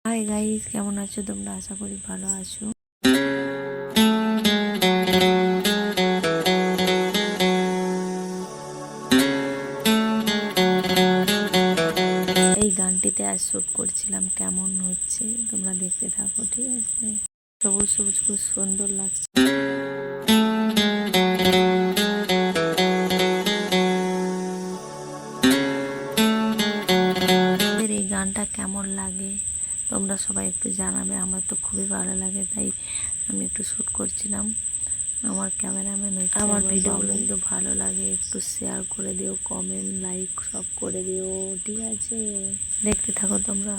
Hi guys, কেমন আছো তোমরা? আশা করি ভালো আছো। এই গানটিতে আজ শ্যুট করছিলাম, কেমন হচ্ছে তোমরা দেখতে থাকো, ঠিক আছে? সবুজ সবুজ খুব সুন্দর লাগছে। এই গানটা কেমন লাগে তোমরা সবাই একটু জানাবে। আমার তো খুবই ভালো লাগে, তাই আমি একটু শ্যুট করছিলাম। আমার ক্যামেরাম্যান হচ্ছে আমার ভিডিওগুলো যদি ভালো লাগে একটু শেয়ার করে দিও, কমেন্ট লাইক সব করে দিও, ঠিক আছে? দেখতে থাকো তোমরা।